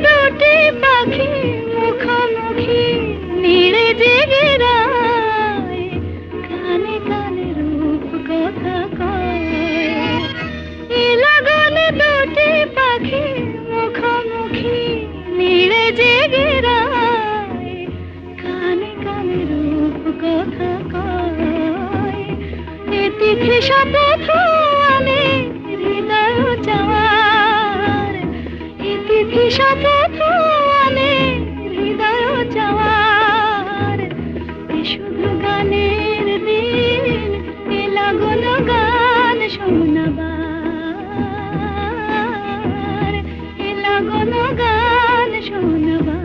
দুটি পাখি মুখোমুখি নীড়ে জেগে রায়, কানে কানে রূপ কথা কয়। এ লগনে দুটি পাখি মুখোমুখি নীড়ে জেগে রায়, কানে কানে রূপ কথা কয়। এ তিথি শপথ আনে হৃদয় চাওয়ার, এ তিথি শপথ আনে হৃদয় চাওয়ার। এ শুধু গানের দিন, এ লগন গান শোনাবার, এ লগন গান শোনাবার।